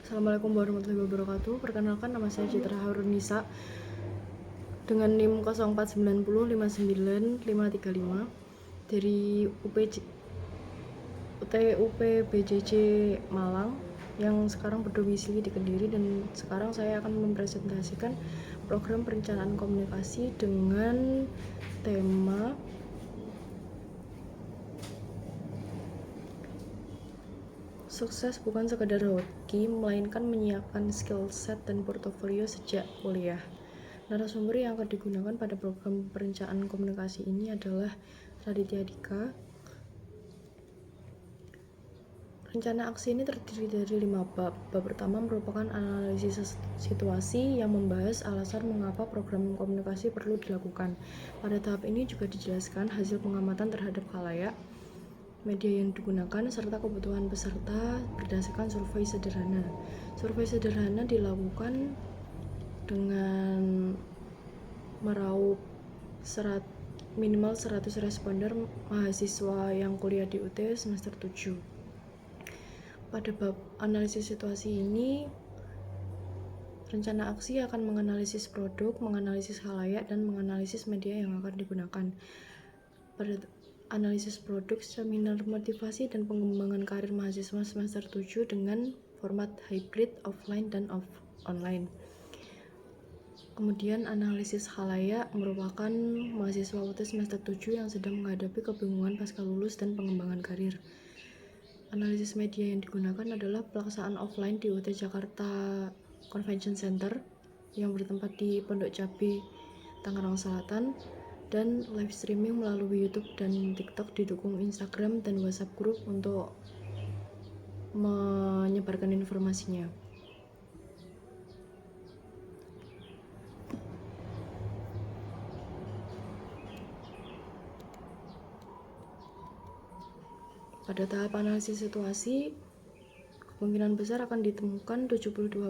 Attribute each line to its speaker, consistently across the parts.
Speaker 1: Assalamualaikum warahmatullahi wabarakatuh. Perkenalkan, nama saya Citra Harunisa dengan NIM 049059535 dari UPBJJ Malang yang sekarang berdomisili di Kediri, dan sekarang saya akan mempresentasikan program perencanaan komunikasi dengan tema sukses bukan sekadar hoki, melainkan menyiapkan skill set dan portofolio sejak kuliah. Narasumber yang akan digunakan pada program perencanaan komunikasi ini adalah Raditya Dika. Rencana aksi ini terdiri dari 5 bab. Bab pertama merupakan analisis situasi yang membahas alasan mengapa program komunikasi perlu dilakukan. Pada tahap ini juga dijelaskan hasil pengamatan terhadap khalayak, media yang digunakan, serta kebutuhan peserta berdasarkan survei sederhana. Survei sederhana dilakukan dengan meraup minimal 100 responder mahasiswa yang kuliah di UT semester 7. Pada bab analisis situasi ini, rencana aksi akan menganalisis produk, menganalisis khalayak, dan menganalisis media yang akan digunakan. Pada analisis produk, seminar motivasi dan pengembangan karir mahasiswa semester 7 dengan format hybrid offline dan online. Kemudian analisis khalayak merupakan mahasiswa UT semester 7 yang sedang menghadapi kebingungan pasca lulus dan pengembangan karir. Analisis media yang digunakan adalah pelaksanaan offline di UT Jakarta Convention Center yang bertempat di Pondok Cabe, Tangerang Selatan, dan live streaming melalui YouTube dan TikTok didukung Instagram dan WhatsApp group untuk menyebarkan informasinya. Pada tahap analisis situasi, kemungkinan besar akan ditemukan 72%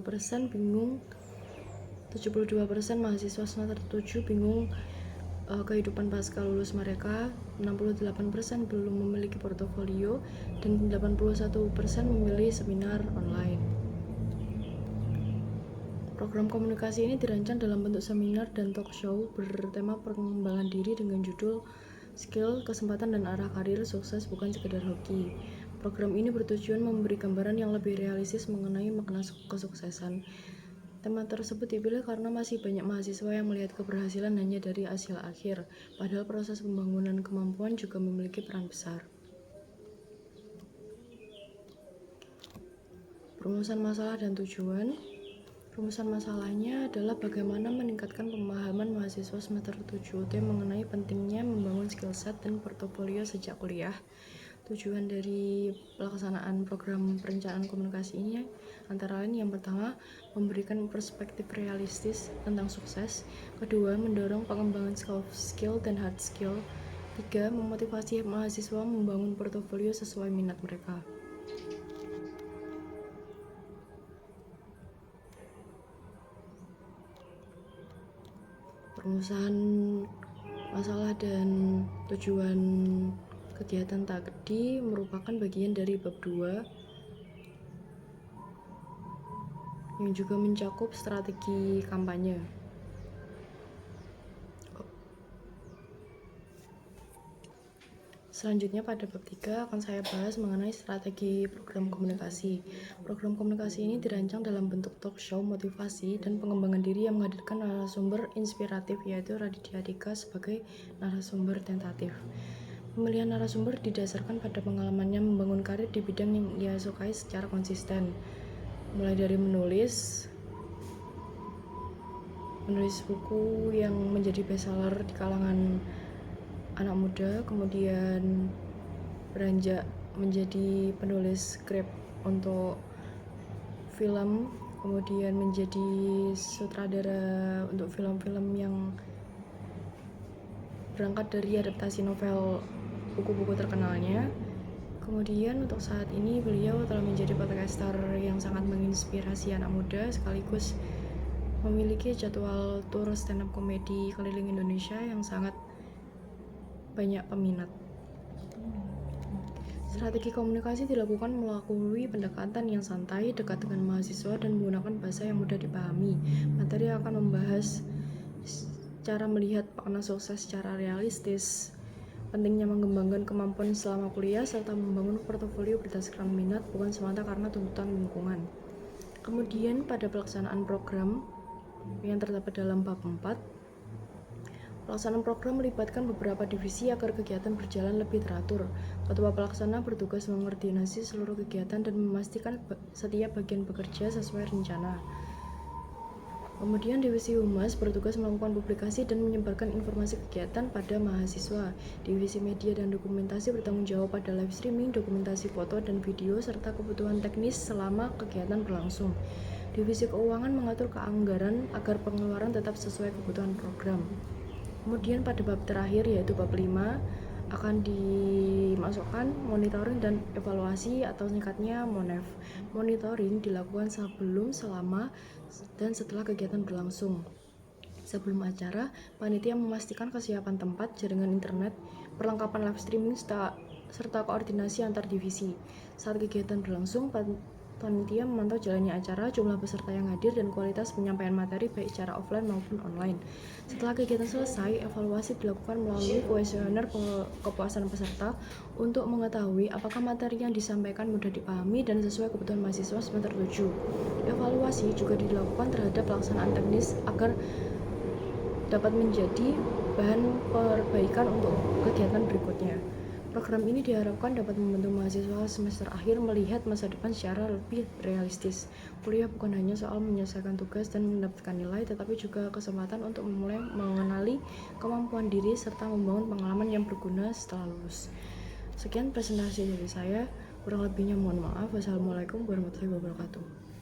Speaker 1: mahasiswa semester 7 bingung kehidupan pasca lulus mereka, 68% belum memiliki portofolio, dan 81% memilih seminar online. Program komunikasi ini dirancang dalam bentuk seminar dan talk show bertema pengembangan diri dengan judul Skill, Kesempatan, dan Arah Karir Sukses Bukan Sekedar Hoki. Program ini bertujuan memberi gambaran yang lebih realistis mengenai makna kesuksesan. Tema tersebut dipilih karena masih banyak mahasiswa yang melihat keberhasilan hanya dari hasil akhir, padahal proses pembangunan kemampuan juga memiliki peran besar. Perumusan masalah dan tujuan. Rumusan masalahnya adalah bagaimana meningkatkan pemahaman mahasiswa semester 7 UT mengenai pentingnya membangun skill set dan portofolio sejak kuliah. Tujuan dari pelaksanaan program perencanaan komunikasi ini antara lain yang pertama, memberikan perspektif realistis tentang sukses. Kedua, mendorong pengembangan soft skill dan hard skill. Tiga, memotivasi mahasiswa membangun portofolio sesuai minat mereka. Perumusan masalah dan tujuan kegiatan tadi merupakan bagian dari bab 2 yang juga mencakup strategi kampanye. Selanjutnya pada bab 3 akan saya bahas mengenai strategi program komunikasi. Program komunikasi ini dirancang dalam bentuk talk show motivasi dan pengembangan diri yang menghadirkan narasumber inspiratif, yaitu Raditya Dika sebagai narasumber tentatif. Pemilihan narasumber didasarkan pada pengalamannya membangun karir di bidang yang ia sukai secara konsisten, mulai dari menulis buku yang menjadi bestseller di kalangan anak muda, kemudian beranjak menjadi penulis skrip untuk film, kemudian menjadi sutradara untuk film-film yang berangkat dari adaptasi novel buku-buku terkenalnya. Kemudian untuk saat ini beliau telah menjadi podcaster yang sangat menginspirasi anak muda, sekaligus memiliki jadwal tur stand up komedi keliling Indonesia yang sangat banyak peminat. Strategi komunikasi dilakukan melalui pendekatan yang santai, dekat dengan mahasiswa, dan menggunakan bahasa yang mudah dipahami. Materi akan membahas cara melihat makna sukses secara realistis, pentingnya mengembangkan kemampuan selama kuliah, serta membangun portofolio berdasarkan minat, bukan semata karena tuntutan lingkungan. Kemudian pada pelaksanaan program yang terdapat dalam bab 4, pelaksanaan program melibatkan beberapa divisi agar kegiatan berjalan lebih teratur. Ketua pelaksana bertugas mengordinasi seluruh kegiatan dan memastikan setiap bagian bekerja sesuai rencana. Kemudian divisi humas bertugas melakukan publikasi dan menyebarkan informasi kegiatan pada mahasiswa. Divisi media dan dokumentasi bertanggung jawab pada live streaming, dokumentasi foto dan video, serta kebutuhan teknis selama kegiatan berlangsung. Divisi keuangan mengatur keanggaran agar pengeluaran tetap sesuai kebutuhan program. Kemudian pada bab terakhir yaitu bab 5 akan dimasukkan monitoring dan evaluasi atau singkatnya MONEV. Monitoring dilakukan sebelum, selama, dan setelah kegiatan berlangsung. Sebelum acara, panitia memastikan kesiapan tempat, jaringan internet, perlengkapan live streaming, serta koordinasi antar divisi. Saat kegiatan berlangsung, panitia memantau jalannya acara, jumlah peserta yang hadir, dan kualitas penyampaian materi baik secara offline maupun online. Setelah kegiatan selesai, evaluasi dilakukan melalui kuesioner kepuasan peserta untuk mengetahui apakah materi yang disampaikan mudah dipahami dan sesuai kebutuhan mahasiswa semester 7. Evaluasi juga dilakukan terhadap pelaksanaan teknis agar dapat menjadi bahan perbaikan untuk kegiatan berikutnya. Program ini diharapkan dapat membantu mahasiswa semester akhir melihat masa depan secara lebih realistis. Kuliah bukan hanya soal menyelesaikan tugas dan mendapatkan nilai, tetapi juga kesempatan untuk memulai mengenali kemampuan diri serta membangun pengalaman yang berguna setelah lulus. Sekian presentasi dari saya, kurang lebihnya mohon maaf. Wassalamualaikum warahmatullahi wabarakatuh.